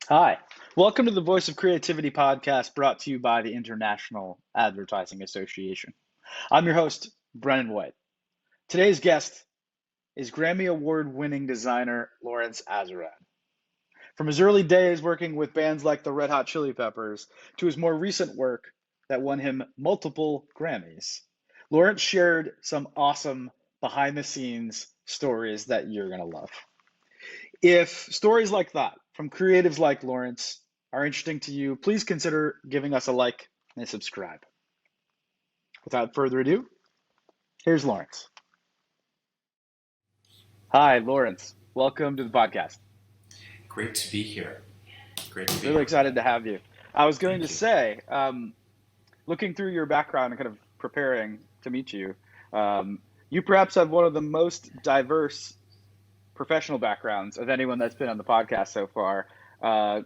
Hi, welcome to the Voice of Creativity podcast brought to you by the International Advertising Association. I'm your host, Brennan White. Today's guest is Grammy Award winning designer Lawrence Azerrad. From his early days working with bands like the Red Hot Chili Peppers to his more recent work that won him multiple Grammys, Lawrence shared some awesome behind the scenes stories that you're going to love. If stories like that from creatives like Lawrence are interesting to you, please consider giving us a like and subscribe. Without further ado, here's Lawrence. Hi, Lawrence. Welcome to the podcast. Great to be here. Great to be Really here, excited Brennan. to have you. I was going to Thank you. say, looking through your background and kind of preparing to meet you, um, you perhaps have one of the most diverse professional backgrounds of anyone that's been on the podcast so far. Uh,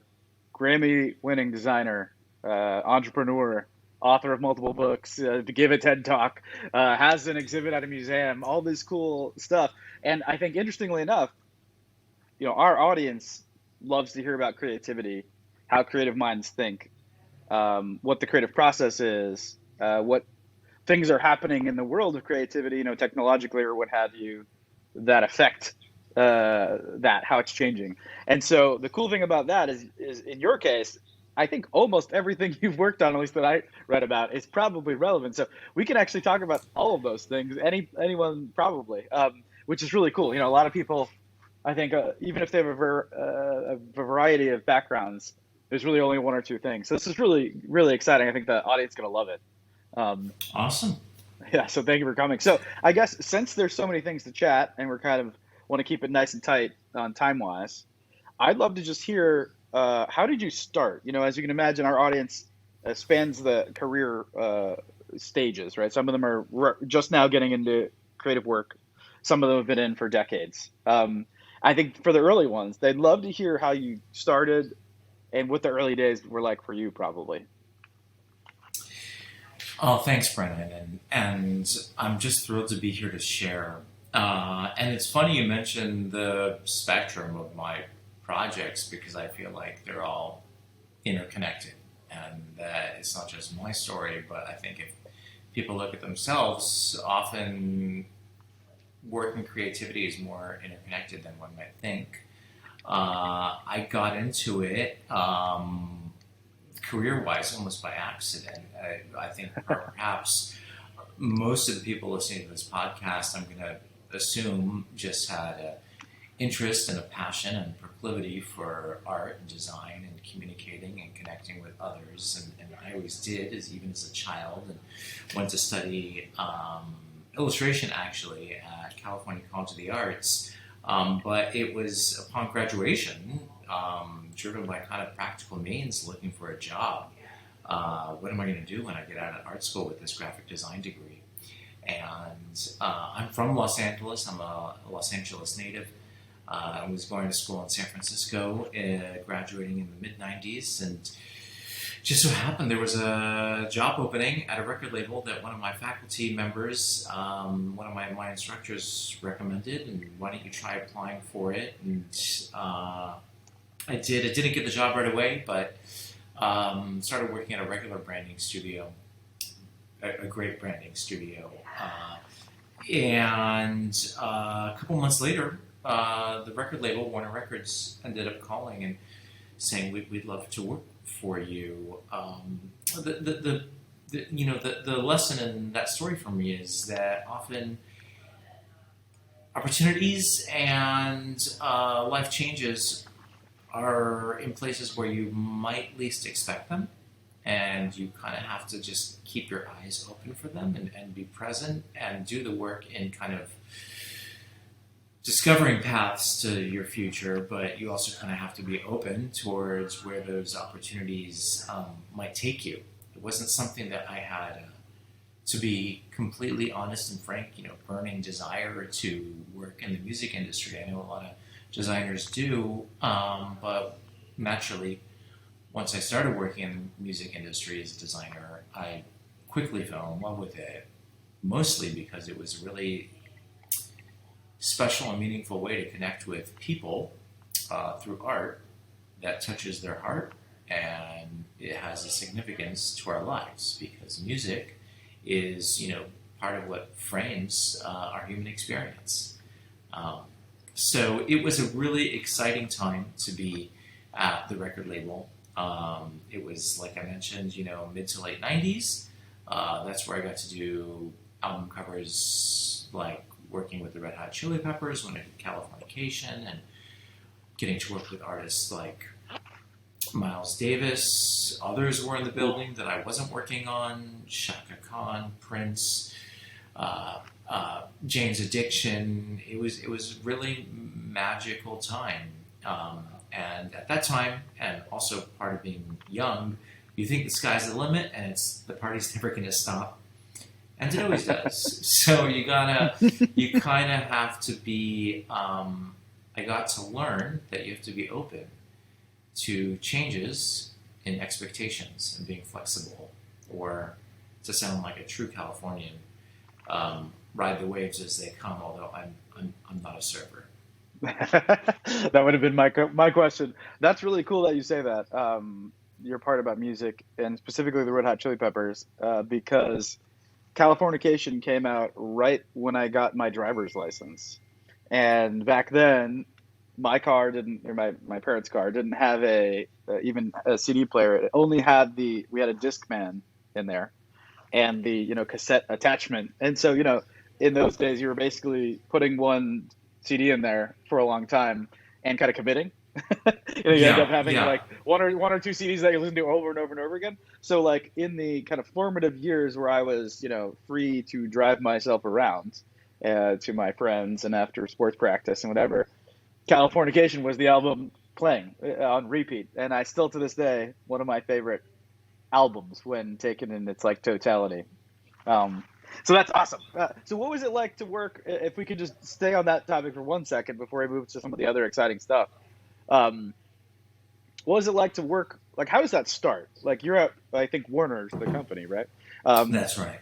Grammy winning designer, entrepreneur, author of multiple books, to give a TED talk, has an exhibit at a museum, all this cool stuff. And I think interestingly enough, our audience loves to hear about creativity, how creative minds think, what the creative process is, what things are happening in the world of creativity, technologically or what have you, that affect that how it's changing. And so the cool thing about that is in your case, I think almost everything you've worked on, at least that I read about, is probably relevant. So we can actually talk about all of those things. Anyone probably, which is really cool. A lot of people, I think, even if they have a variety of backgrounds, there's really only one or two things. So this is really really exciting. I think the audience is going to love it. Um, Awesome. yeah, so thank you for coming. So I guess since there's so many things to chat and we're kind of want to keep it nice and tight on time wise, I'd love to just hear how did you start? As you can imagine, our audience spans the career stages, right? Some of them are just now getting into creative work. Some of them have been in for decades. I think for the early ones, they'd love to hear how you started and what the early days were like for you, probably. Oh, thanks, Brennan. And I'm just thrilled to be here to share. And it's funny you mentioned the spectrum of my projects because I feel like they're all interconnected. And that it's not just my story, but I think if people look at themselves, often work and creativity is more interconnected than one might think. I got into it career-wise almost by accident. I think perhaps most of the people listening to this podcast, I'm going to assume, just had an interest and a passion and proclivity for art and design and communicating and connecting with others. And I always did, even as a child, and went to study illustration actually at California College of the Arts. But it was upon graduation, driven by kind of practical means, looking for a job. What am I going to do when I get out of art school with this graphic design degree? And I'm from Los Angeles. I'm a Los Angeles native. I was going to school in San Francisco, graduating in the mid-90s, and just so happened there was a job opening at a record label that one of my faculty members, one of my instructors recommended, and why don't you try applying for it? And I did. I didn't get the job right away, but started working at a regular branding studio, a great branding studio. And a couple months later, the record label, Warner Records, ended up calling and saying, we'd love to work for you. The lesson in that story for me is that often opportunities and life changes are in places where you might least expect them, and you kind of have to just keep your eyes open for them and be present and do the work in kind of discovering paths to your future, but you also kind of have to be open towards where those opportunities might take you. It wasn't something that I had, to be completely honest and frank, burning desire to work in the music industry. I know a lot of designers do, but naturally, once I started working in the music industry as a designer, I quickly fell in love with it, mostly because it was really special and meaningful way to connect with people through art that touches their heart, and it has a significance to our lives because music is, part of what frames our human experience. Um, so it was a really exciting time to be at the record label. It was, like I mentioned, mid to late 90s. That's where I got to do album covers, like working with the Red Hot Chili Peppers when I did Californication, and getting to work with artists like Miles Davis. Others were in the building that I wasn't working on: Shaka Khan, Prince, Jane's Addiction. It was really magical time. And at that time, and also part of being young, you think the sky's the limit, and the party's never going to stop, and it always does. So you kind of have to be. I got to learn that you have to be open to changes in expectations and being flexible, or to sound like a true Californian, ride the waves as they come. Although I'm not a surfer. That would have been my question. That's really cool that you say that. Your part about music, and specifically the Red Hot Chili Peppers, because Californication came out right when I got my driver's license. And back then, my car didn't, or my parents' car didn't have even a CD player. It only had we had a Discman in there, and the cassette attachment. And so in those days, you were basically putting one CD in there for a long time and kind of committing. You end up having like one or two CDs that you listen to over and over and over again. So like in the kind of formative years where I was free to drive myself around to my friends and after sports practice and whatever, Californication was the album playing on repeat, and I still to this day one of my favorite albums when taken in its like totality. So that's awesome. So what was it like to work? If we could just stay on that topic for 1 second before we move to some of the other exciting stuff. Um, what was it like to work? Like, how does that start? Like, you're at, I think, Warner's the company, right? That's right.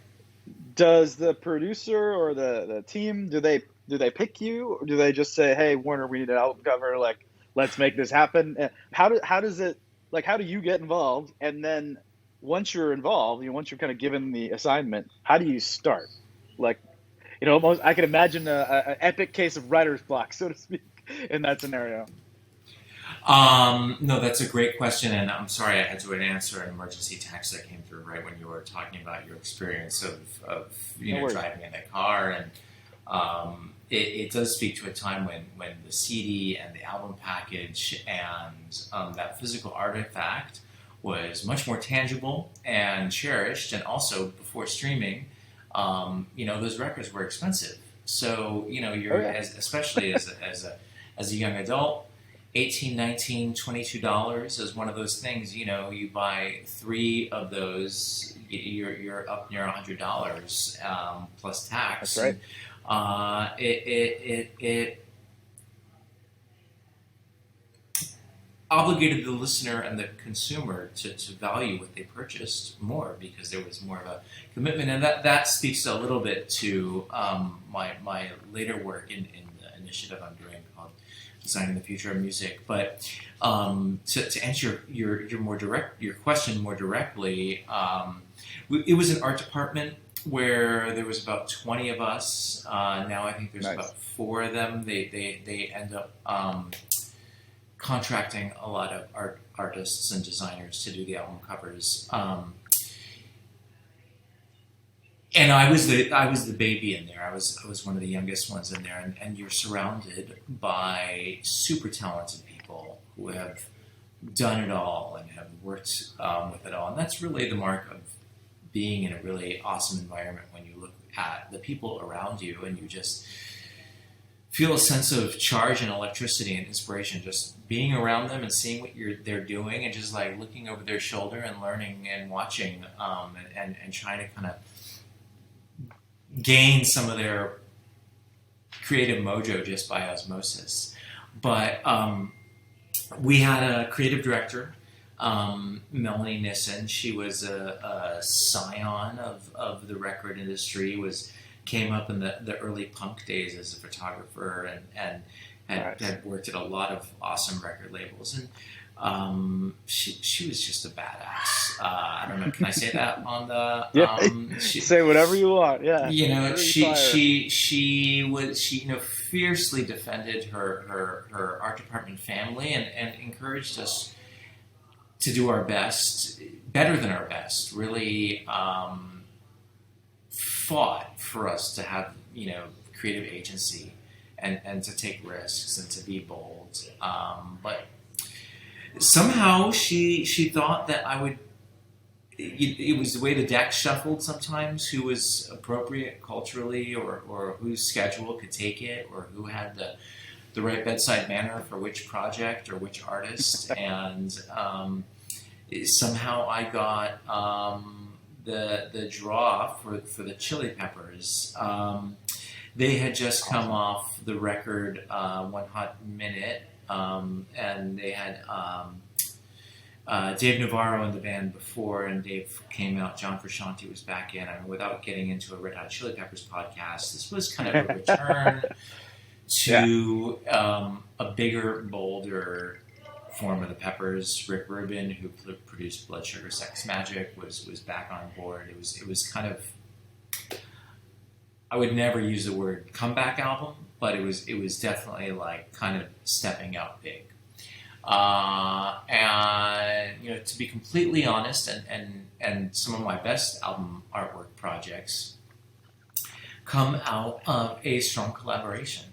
Does the producer or the team, do they pick you, or do they just say, "Hey, Warner, we need an album cover. Like, let's make this happen"? How does it, like, how do you get involved? And then once you're involved, once you're kind of given the assignment, how do you start? Like, almost I can imagine an epic case of writer's block, so to speak, in that scenario. No, that's a great question, and I'm sorry I had to answer an emergency text that came through right when you were talking about your experience of driving in a car, and it does speak to a time when the CD and the album package and that physical artifact was much more tangible and cherished, and also before streaming, those records were expensive. So especially as a young adult. $18, $19, $22 is one of those things. You buy 3 of those, you're up near $100 plus tax. That's right. It obligated the listener and the consumer to value what they purchased more, because there was more of a commitment, and that speaks a little bit to my later work in the initiative I'm doing called Designing the Future of Music. But to answer your question more directly, it was an art department where there was about 20 of us. Now I think there's about 4 of them. They end up contracting a lot of artists and designers to do the album covers. And I was the baby in there. I was one of the youngest ones in there, and you're surrounded by super talented people who have done it all and have worked with it all. And that's really the mark of being in a really awesome environment, when you look at the people around you and you just feel a sense of charge and electricity and inspiration, just being around them and seeing what they're doing, and just like looking over their shoulder and learning and watching and trying to kind of gain some of their creative mojo just by osmosis. But we had a creative director, Melanie Nissen. She was a scion of the record industry, came up in the early punk days as a photographer, and had worked at a lot of awesome record labels. She was just a badass. I don't know. Can I say that on the? Yeah, say whatever you want. Yeah, free fire. She fiercely defended her art department family and encouraged us to do our best, better than our best. Really fought for us to have creative agency and to take risks and to be bold. But somehow she thought that I would. It was the way the deck shuffled sometimes, who was appropriate culturally or whose schedule could take it or who had the right bedside manner for which project or which artist. And somehow I got the draw for the Chili Peppers. They had just come off the record One Hot Minute, and they had Dave Navarro in the band before, and Dave came out. John Frusciante was back in. I mean, without getting into a Red Hot Chili Peppers podcast, this was kind of a return to a bigger, bolder form of the Peppers. Rick Rubin, who produced Blood Sugar Sex Magic, was back on board. It was kind of, I would never use the word comeback album, but it was definitely like kind of stepping out big. And to be completely honest, and some of my best album artwork projects come out of a strong collaboration.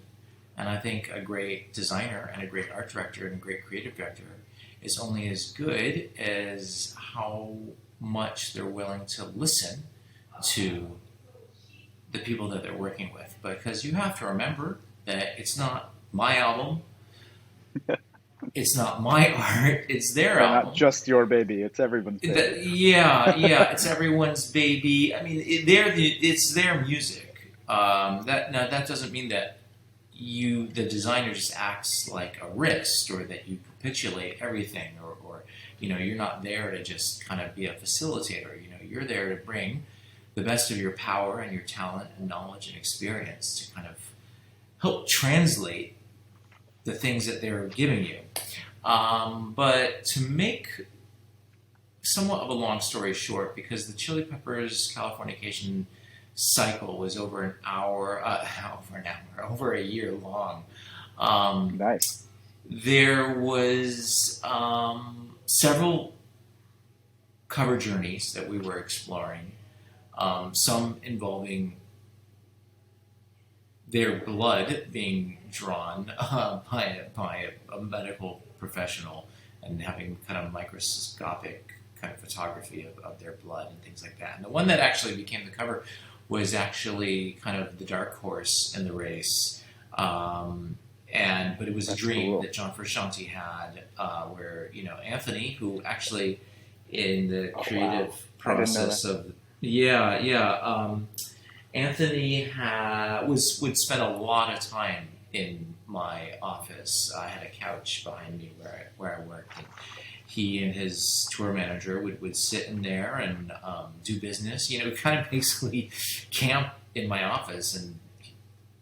And I think a great designer and a great art director and a great creative director is only as good as how much they're willing to listen to the people that they're working with. Because you have to remember that it's not my album, it's not my art, it's their album. Not just your baby, it's everyone's baby. It's everyone's baby. I mean, it's their music. That doesn't mean that the designer just acts like a wrist, or that you capitulate everything, or you're not there to just kind of be a facilitator. You're there to bring the best of your power and your talent and knowledge and experience to kind of help translate the things that they're giving you. But to make somewhat of a long story short, because the Chili Peppers Californication cycle was over a year long. Nice. There was several cover journeys that we were exploring, some involving their blood being drawn by a medical professional and having kind of microscopic kind of photography of their blood and things like that. And the one that actually became the cover was actually kind of the dark horse in the race. But it was a dream that John Frusciante had, where Anthony, who actually in the creative process of Anthony would spend a lot of time in my office. I had a couch behind me where I worked, and he and his tour manager would sit in there and do business. Kind of basically camp in my office and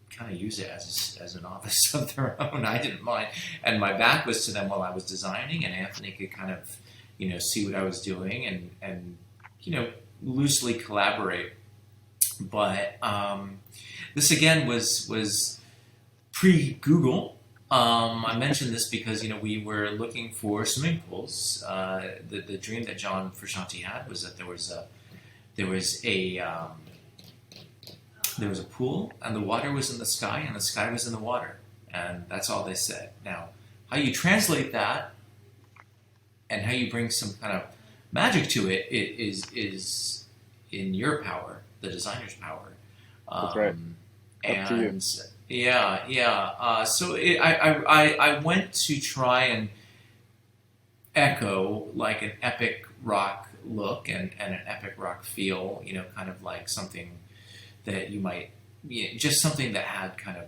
kind of use it as an office of their own. I didn't mind, and my back was to them while I was designing, and Anthony could kind of see what I was doing and loosely collaborate. But this again was pre-Google. I mentioned this because we were looking for swimming pools. The dream that John Frusciante had was that there was a pool, and the water was in the sky, and the sky was in the water, and that's all they said. Now, how you translate that and how you bring some kind of magic to it is in your power, the designer's power. That's right. Up to you. So I went to try and echo like an epic rock look and an epic rock feel, kind of like something that you might, just something that had kind of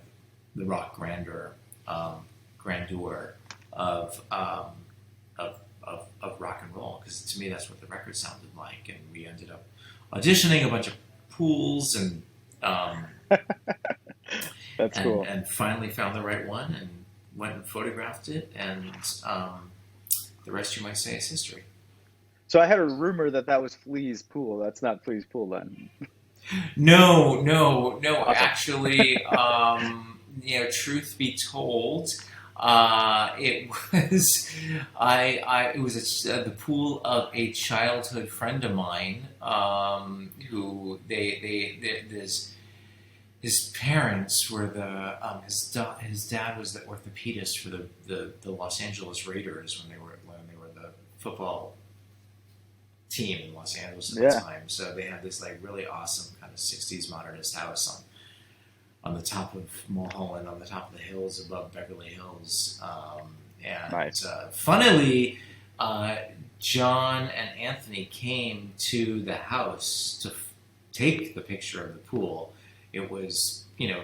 the rock grandeur of rock and roll, because to me that's what the record sounded like. And we ended up auditioning a bunch of pools and that's cool. And finally found the right one and went and photographed it, and the rest, you might say, is history. So I had a rumor that that was Flea's pool. That's not Flea's pool then. No, no, no. Awesome. Actually, truth be told, it was it was the pool of a childhood friend of mine, who his parents were his dad was the orthopedist for the Los Angeles Raiders when they were the football team in Los Angeles at the time. So they had this like really awesome kind of 60s modernist house on the top of Mulholland, on the top of the hills above Beverly Hills. And Nice. Funnily, John and Anthony came to the house to take the picture of the pool. It was, it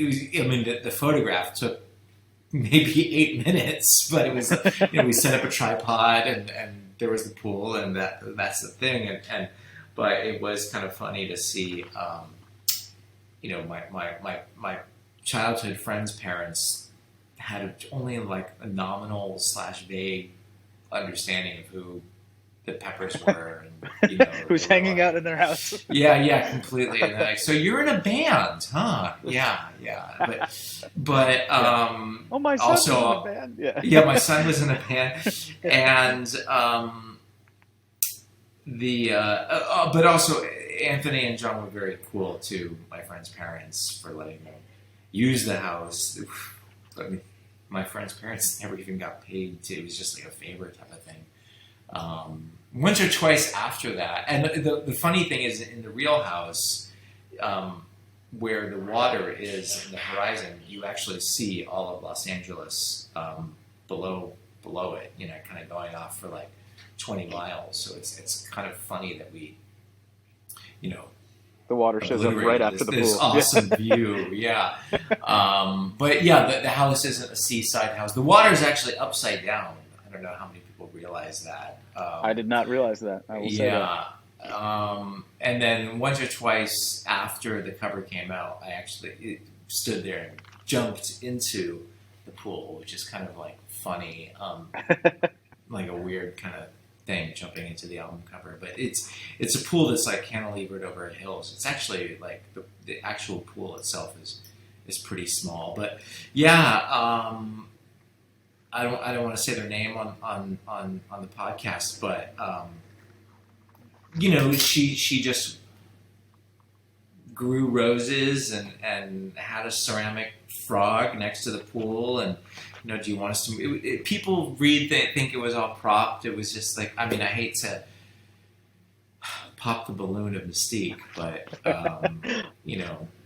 was, I mean, the photograph took maybe 8 minutes, but it was, we set up a tripod and there was the pool, and that's the thing. But it was kind of funny to see, my childhood friend's parents had only like a nominal / vague understanding of who the Peppers were, and who's hanging out in their house. Yeah, completely. And they're like, so you're in a band, huh? Yeah. But oh, my son also, was in a band. Yeah, my son was in a band, and but also Anthony and John were very cool to my friend's parents for letting them use the house. I mean, my friend's parents never even got paid to. It was just like a favor type of thing. Once or twice after that, and the funny thing is, in the real house, where the water is in the horizon, you actually see all of Los Angeles below it. Kind of going off for like 20 miles. So it's kind of funny that we, the water shows up right after the pool. This awesome view, yeah. But yeah, the house isn't a seaside house. The water is actually upside down. I don't know how many people realize that. I did not realize that. I will say that. And then once or twice after the cover came out, I actually stood there and jumped into the pool, which is kind of like funny, like a weird kind of thing, jumping into the album cover. But it's a pool that's like cantilevered over hills. It's actually like the actual pool itself is pretty small. But yeah. I don't want to say their name on the podcast, but she just grew roses and had a ceramic frog next to the pool, and do you want us to? People think it was all propped. It was just like, I mean, I hate to pop the balloon of mystique, but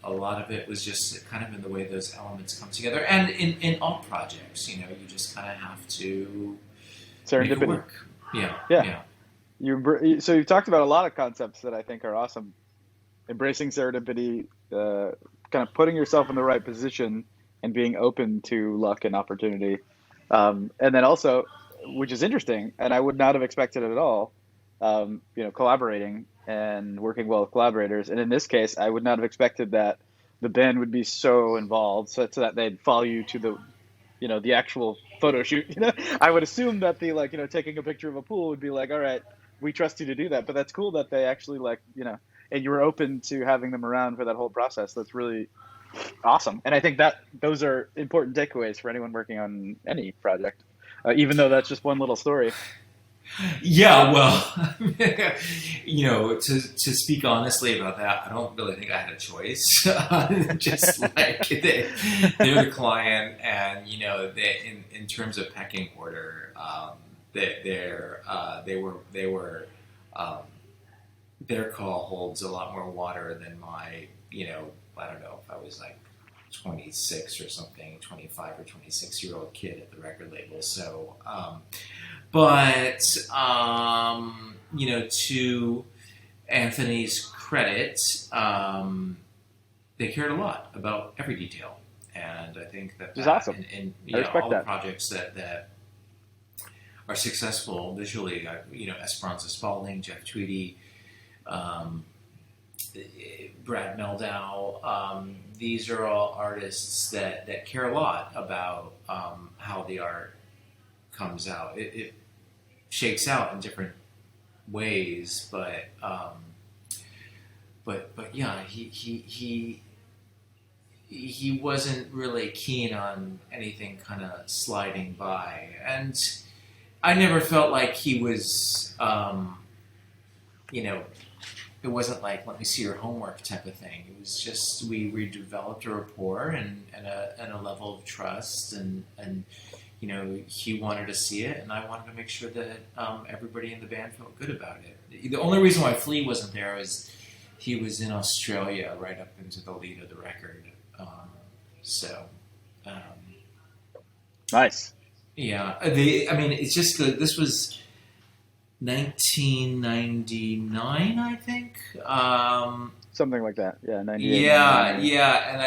a lot of it was just kind of in the way those elements come together, and in all projects, you just kind of have to make it work. Yeah. So you've talked about a lot of concepts that I think are awesome. Embracing serendipity, kind of putting yourself in the right position, and being open to luck and opportunity, and then also, which is interesting, and I would not have expected it at all. Collaborating and working well with collaborators. And in this case, I would not have expected that the band would be so involved, so that they'd follow you to the actual photo shoot. I would assume that the taking a picture of a pool would be like, all right, we trust you to do that. But that's cool that they actually and you were open to having them around for that whole process. That's really awesome. And I think that those are important takeaways for anyone working on any project, even though that's just one little story. Yeah, well, to speak honestly about that, I don't really think I had a choice. Just like they're the client, and they, in terms of pecking order, they were their call holds a lot more water than my. I don't know if I was like 26 or something, 25 or 26-year-old kid at the record label. So. But, to Anthony's credit, they cared a lot about every detail. And I think that awesome. In all the projects that are successful visually, Esperanza Spalding, Jeff Tweedy, Brad Meldau, these are all artists that care a lot about how the art comes out. It shakes out in different ways, but yeah, he wasn't really keen on anything kind of sliding by, and I never felt like he was, you know, it wasn't like, let me see your homework type of thing. It was just, we developed a rapport and a level of trust, and you know, he wanted to see it, and I wanted to make sure that everybody in the band felt good about it. The only reason why Flea wasn't there was he was in Australia right up into the lead of the record. So, Nice. yeah, I mean, it's just this was 1999, I think. Something like that. Yeah, 98. Yeah, 99. yeah, and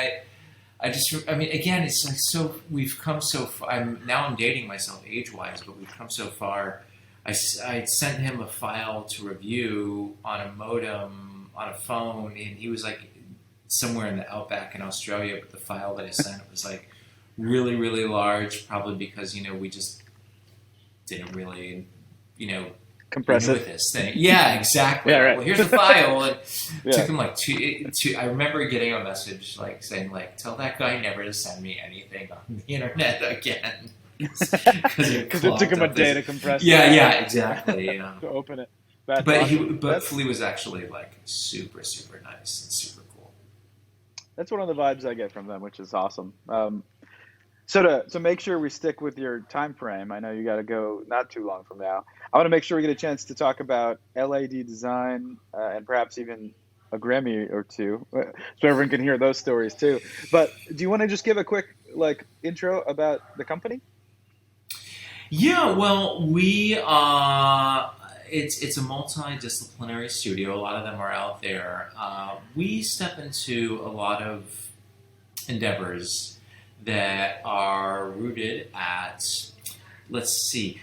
I mean, again, it's like, so we've come so far. I'm dating myself age-wise, but we've come so far. I sent him a file to review on a modem on a phone, and he was like somewhere in the outback in Australia. But the file that I sent was like really, really large, probably because, you know, we just didn't really, you know, Compress with it. this thing. Yeah, exactly. Yeah, right. Well, here's the file. And Yeah. took him like two. I remember getting a message like saying, like, tell that guy never to send me anything on the internet again. Because it took him a day to compress it. Yeah, exactly. To open it. That's But awesome. Flea was actually like super, super nice and super cool. That's one of the vibes I get from them, which is awesome. So to make sure we stick with your time frame, I know you got to go not too long from now. I want to make sure we get a chance to talk about LAD design and perhaps even a Grammy or two, so everyone can hear those stories too. But do you want to just give a quick intro about the company? Yeah, well, it's a multidisciplinary studio. A lot of them are out there. We step into a lot of endeavors that are rooted at, let's see,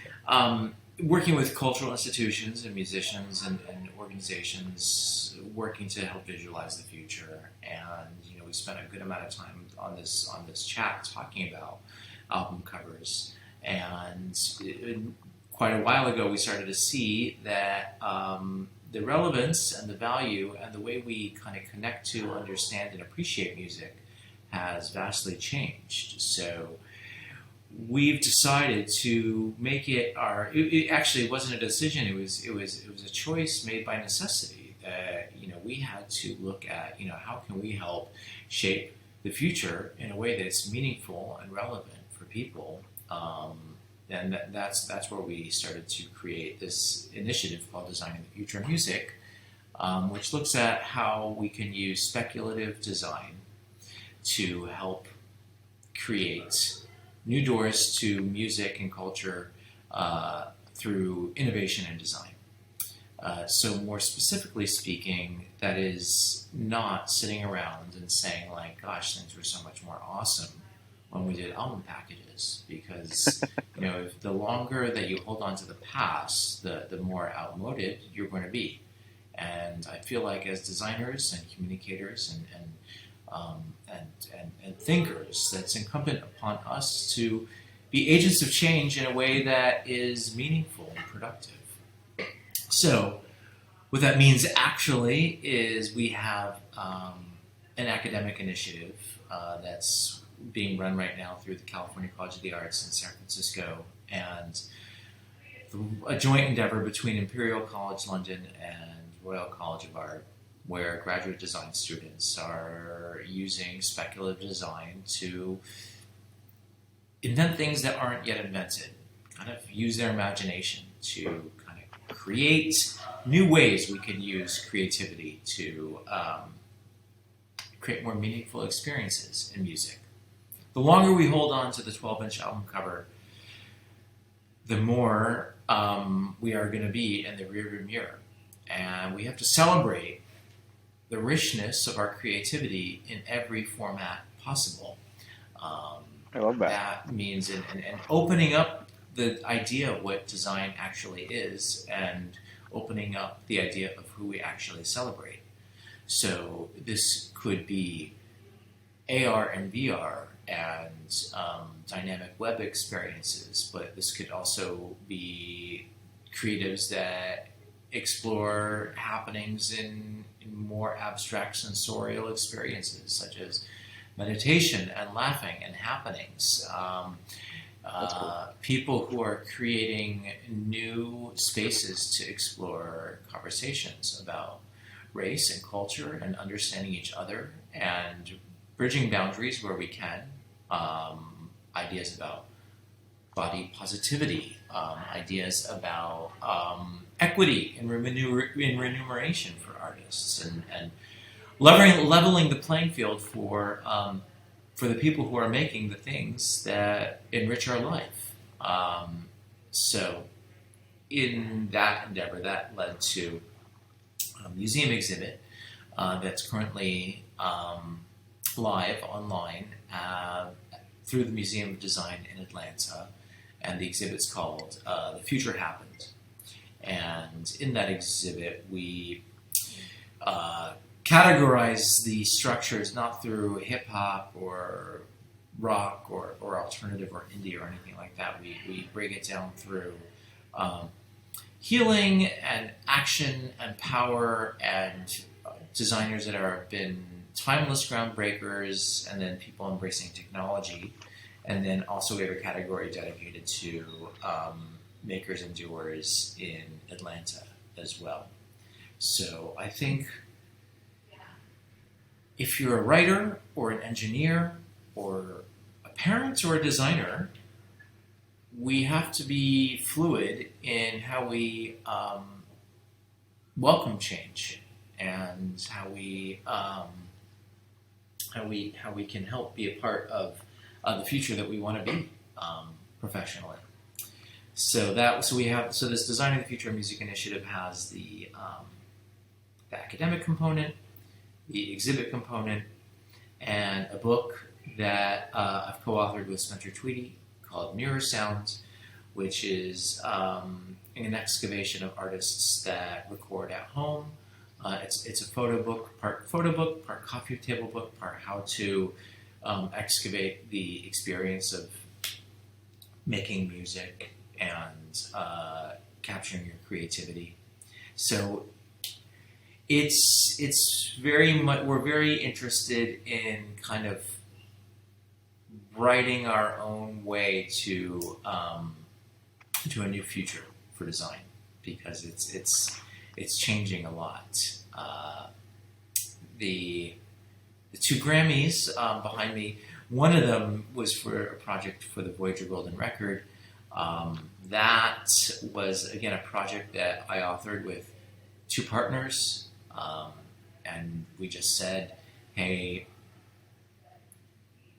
working with cultural institutions and musicians and organizations, working to help visualize the future. And, you know, we spent a good amount of time on this chat talking about album covers. And quite a while ago, we started to see that the relevance and the value and the way we kind of connect to, understand, and appreciate music has vastly changed. So we've decided to make it our. It actually wasn't a decision. It was a choice made by necessity. You know, we had to look at, you know, how can we help shape the future in a way that's meaningful and relevant for people. And that's where we started to create this initiative called Designing the Future of Music, which looks at how we can use speculative design to help create new doors to music and culture through innovation and design. So more specifically speaking, that is not sitting around and saying like, gosh, things were so much more awesome when we did album packages, because you know, if the longer that you hold on to the past, the more outmoded you're going to be. And I feel like as designers and communicators and thinkers, that's incumbent upon us to be agents of change in a way that is meaningful and productive. So what that means actually is we have an academic initiative that's being run right now through the California College of the Arts in San Francisco, and a joint endeavor between Imperial College London and Royal College of Art, where graduate design students are using speculative design to invent things that aren't yet invented, kind of use their imagination to kind of create new ways we can use creativity to create more meaningful experiences in music. The longer we hold on to the 12-inch album cover, the more we are going to be in the rearview mirror. And we have to celebrate the richness of our creativity in every format possible. I love that. That means and opening up the idea of what design actually is, and opening up the idea of who we actually celebrate. So this could be AR and VR and dynamic web experiences, but this could also be creatives that explore happenings in more abstract sensorial experiences, such as meditation and laughing and happenings. Cool. People who are creating new spaces to explore conversations about race and culture and understanding each other and bridging boundaries where we can. Ideas about body positivity, ideas about equity in remuneration for artists, and leveling the playing field for the people who are making the things that enrich our life. So in that endeavor, that led to a museum exhibit that's currently live online through the Museum of Design in Atlanta, and the exhibit's called The Future Happened. And in that exhibit, we categorize the structures not through hip-hop or rock or alternative or indie or anything like that. We break it down through healing and action and power and designers that have been timeless groundbreakers, and then people embracing technology. And then also we have a category dedicated to makers and doers in Atlanta as well. So I think if you're a writer or an engineer or a parent or a designer, we have to be fluid in how we welcome change and how we can help be a part of the future that we want to be professionally. So this Designing the Future of Music initiative has the academic component, the exhibit component, and a book that I've co-authored with Spencer Tweedy called Mirror Sounds, which is an excavation of artists that record at home. It's a photo book, part coffee table book, part how to excavate the experience of making music and capturing your creativity. So it's very much, we're very interested in kind of writing our own way to a new future for design, because it's changing a lot. The two Grammys behind me, one of them was for a project for the Voyager Golden Record. That was, again, a project that I authored with two partners, and we just said, hey,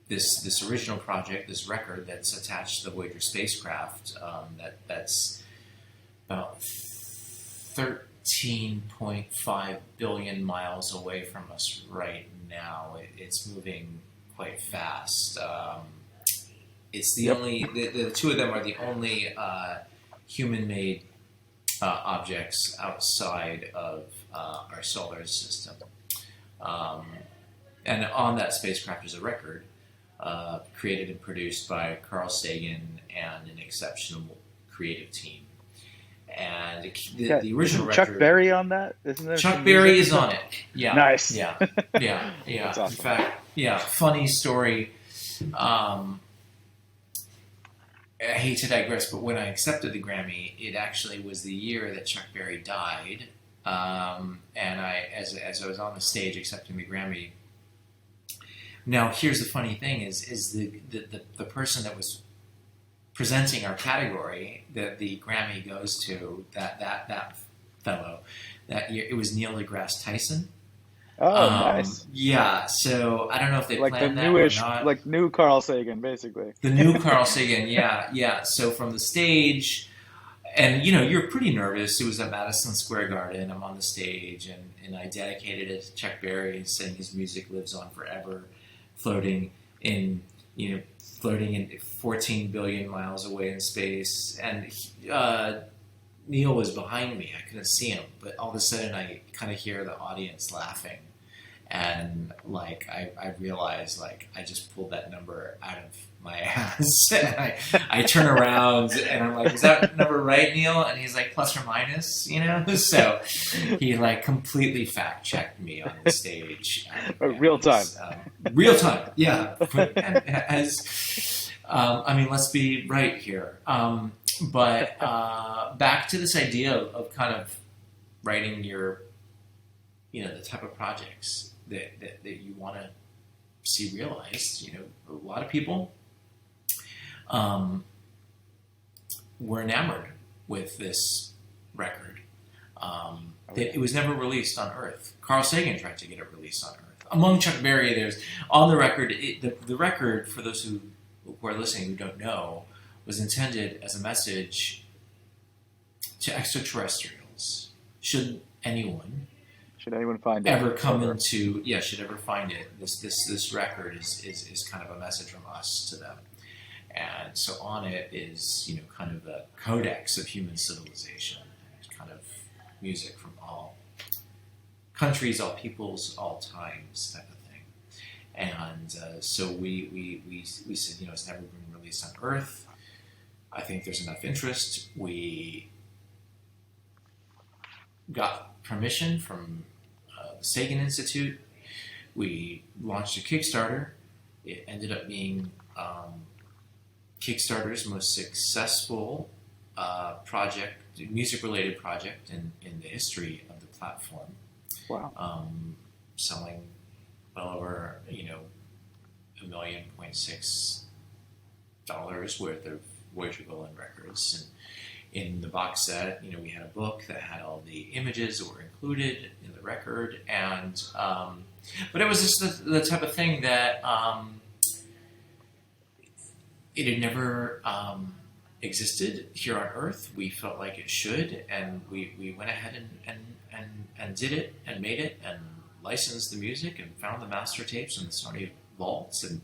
this original project, this record that's attached to the Voyager spacecraft, that's about 13.5 billion miles away from us right now. It's moving quite fast. It's the only, the two of them are the only human-made objects outside of our solar system. And on that spacecraft is a record created and produced by Carl Sagan and an exceptional creative team. And the original record... Chuck Berry on that? Isn't there Chuck Berry is on it. Yeah. Nice. Yeah. That's awesome. In fact, funny story. I hate to digress, but when I accepted the Grammy, it actually was the year that Chuck Berry died. And as I was on the stage accepting the Grammy. Now, here's the funny thing: is the person that was presenting our category that the Grammy goes to, that fellow, that year, it was Neil deGrasse Tyson. Oh, nice. Yeah, so I don't know if they like planned the that newish, or not. like new Carl Sagan, basically. The new Carl Sagan, yeah. So from the stage, and you're pretty nervous. It was at Madison Square Garden. I'm on the stage, and I dedicated it to Chuck Berry, saying his music lives on forever, floating in 14 billion miles away in space. And Neil was behind me. I couldn't see him, but all of a sudden I kind of hear the audience laughing. And like I realized like I just pulled that number out of my ass. And I turn around and I'm like, is that number right, Neil? And he's like, plus or minus, you know? So he like completely fact checked me on the stage. Real time. Real time, yeah. I mean, let's be right here. But back to this idea of kind of writing your, the type of projects that you want to see realized. A lot of people were enamored with this record. It was never released on Earth. Carl Sagan tried to get it released on Earth. Among Chuck Berry, there's on the record. The record, for those who are listening who don't know, was intended as a message to extraterrestrials. Should anyone find it ever come into should ever find it, this record is kind of a message from us to them. And so on it is kind of the codex of human civilization, kind of music from all countries, all peoples, all times, type of thing. And so we said, it's never been released on Earth. I think there's enough interest. We got permission from the Sagan Institute. We launched a Kickstarter. It ended up being Kickstarter's most successful project, music-related project in the history of the platform. Wow. Selling well over $1.6 million worth of Voyager Golden records. And in the box set, we had a book that had all the images that were included in the record, and but it was just the type of thing that it had never existed here on Earth. We felt like it should, and we went ahead and did it and made it and licensed the music and found the master tapes in the Sony vaults and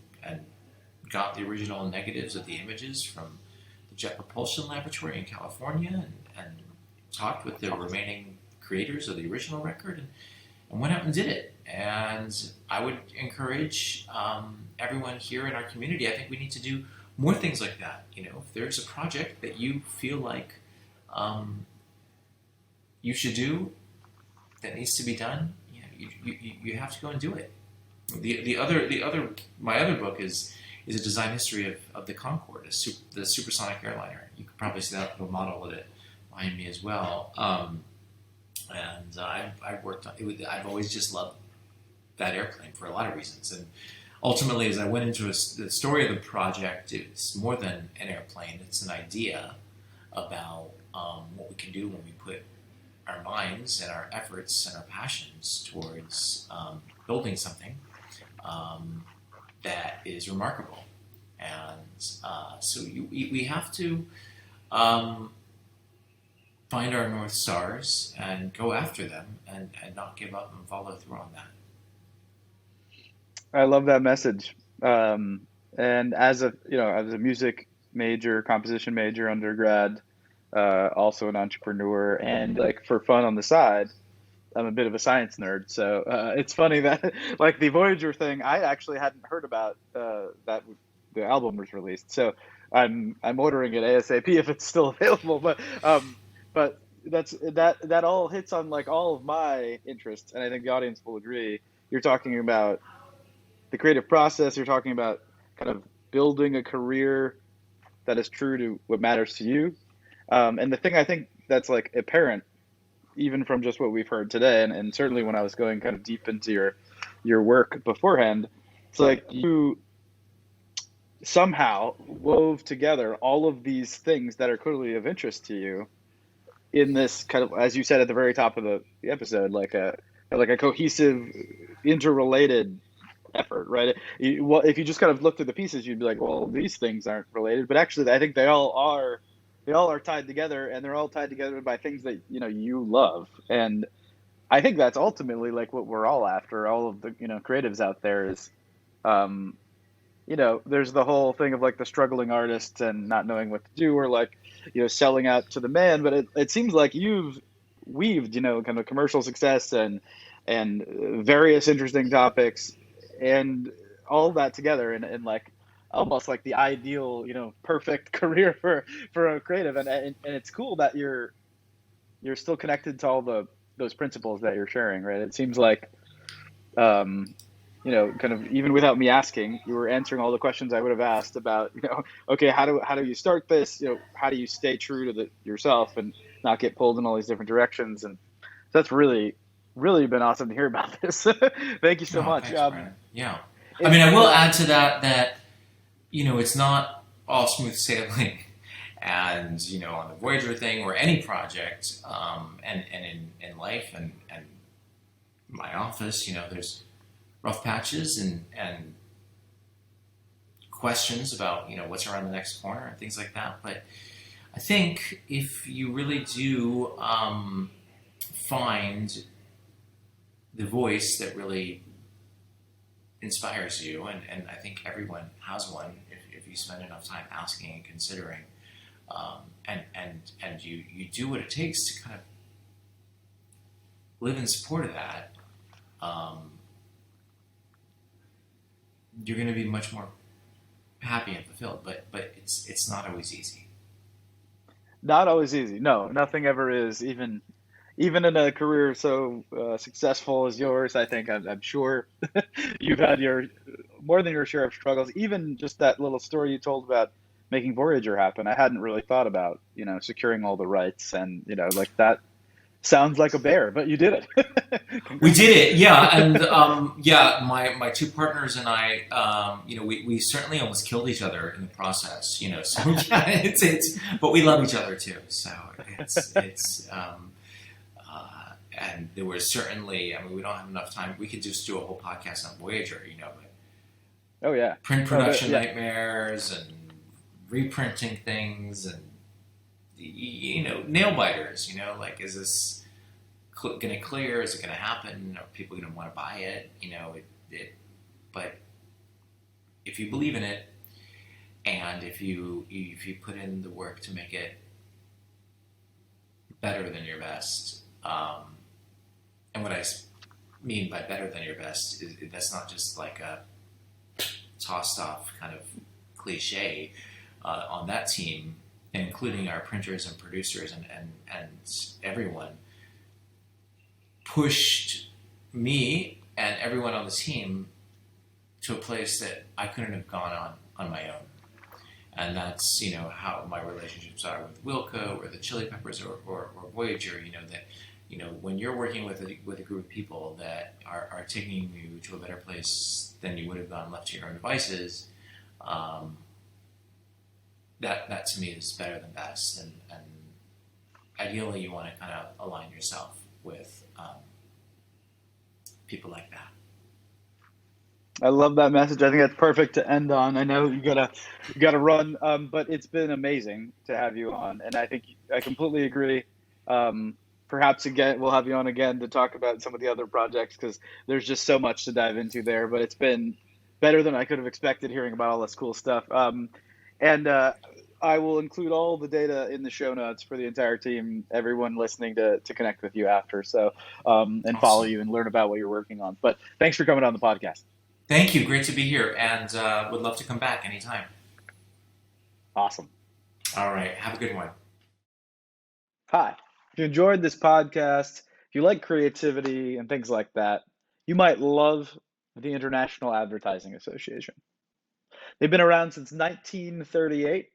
got the original negatives of the images from the Jet Propulsion Laboratory in California and talked with the remaining creators of the original record and went out and did it. And I would encourage everyone here in our community, I think we need to do more things like that. If there's a project that you feel like you should do that needs to be done, you have to go and do it. My other book is a design history of the Concorde, the supersonic airliner. You could probably see that little model of it behind me as well. And I've worked on it. I've always just loved that airplane for a lot of reasons. And ultimately, as I went into the story of the project, it's more than an airplane. It's an idea about what we can do when we put our minds and our efforts and our passions towards building something that is remarkable. And so we have to find our North Stars and go after them and not give up and follow through on that. I love that message. And as a music major, composition major undergrad, also an entrepreneur, and like for fun on the side, I'm a bit of a science nerd. So it's funny that like the Voyager thing, I actually hadn't heard about that the album was released. So I'm ordering it ASAP if it's still available. But that all hits on like all of my interests, and I think the audience will agree. You're talking about the creative process. You're talking about kind of building a career that is true to what matters to you. And the thing I think that's like apparent, even from just what we've heard today, and certainly when I was going kind of deep into your work beforehand, it's like you somehow wove together all of these things that are clearly of interest to you in this kind of, as you said at the very top of the episode, like a cohesive, interrelated effort, right? If you just kind of looked at the pieces, you'd be like, well, these things aren't related, but actually I think they all are tied together, and they're all tied together by things that you love. And I think that's ultimately like what we're all after, all of the creatives out there is there's the whole thing of like the struggling artist and not knowing what to do, or like selling out to the man, but it seems like you've weaved kind of commercial success and and various interesting topics, and all that together in like almost like the ideal, perfect career for a creative. And it's cool that you're still connected to all those principles that you're sharing, right? It seems like, um, kind of even without me asking, you were answering all the questions I would have asked about, okay, how do you start this? How do you stay true to yourself and not get pulled in all these different directions? And that's really, really been awesome to hear about this. Thank you so Oh, much. thanks, Brandon. Yeah. I mean, If I will add to that it's not all smooth sailing. And, on the Voyager thing or any project, and in life and my office, there's rough patches and questions about, what's around the next corner and things like that. But I think if you really do find the voice that really inspires you, and I think everyone has one if you spend enough time asking and considering, and you do what it takes to kind of live in support of that, um, you're going to be much more happy and fulfilled. But it's not always easy. Not always easy. No, nothing ever is. Even in a career so successful as yours, I think I'm sure you've had your more than your share of struggles. Even just that little story you told about making Voyager happen, I hadn't really thought about, securing all the rights and, like that sounds like a bear, but you did it. We did Congrats. it, yeah, and yeah, my two partners and I, we certainly almost killed each other in the process, So yeah, it's, but we love each other too. So it's and there was certainly, I mean, we don't have enough time. We could just do a whole podcast on Voyager, but Oh yeah. print Oh, production yeah. nightmares and reprinting things and nail biters. Like, is this going to clear? Is it going to happen? Are people going to want to buy it? But if you believe in it, and if you put in the work to make it better than your best, and what I mean by better than your best is that's not just like a tossed off kind of cliche. On that team, including our printers and producers and everyone, pushed me and everyone on the team to a place that I couldn't have gone on my own. And that's, how my relationships are with Wilco or the Chili Peppers or Voyager, that, when you're working with a group of people that are taking you to a better place than you would have gone left to your own devices, that to me is better than best. And ideally you want to kind of align yourself with people like that. I love that message. I think that's perfect to end on. I know you gotta run, but it's been amazing to have you on, and I think I completely agree. Um, Perhaps again we'll have you on again to talk about some of the other projects because there's just so much to dive into there. But it's been better than I could have expected hearing about all this cool stuff. And I will include all the data in the show notes for the entire team, everyone listening to connect with you after. So and follow Awesome. you and learn about what you're working on. But thanks for coming on the podcast. Thank you. Great to be here, and would love to come back anytime. Awesome. All right. Have a good one. Hi. If you enjoyed this podcast, if you like creativity and things like that, you might love the International Advertising Association. They've been around since 1938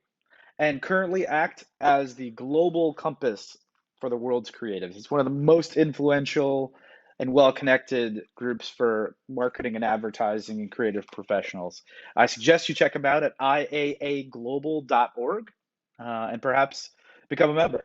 and currently act as the global compass for the world's creatives. It's one of the most influential and well-connected groups for marketing and advertising and creative professionals. I suggest you check them out at iaaglobal.org and perhaps become a member.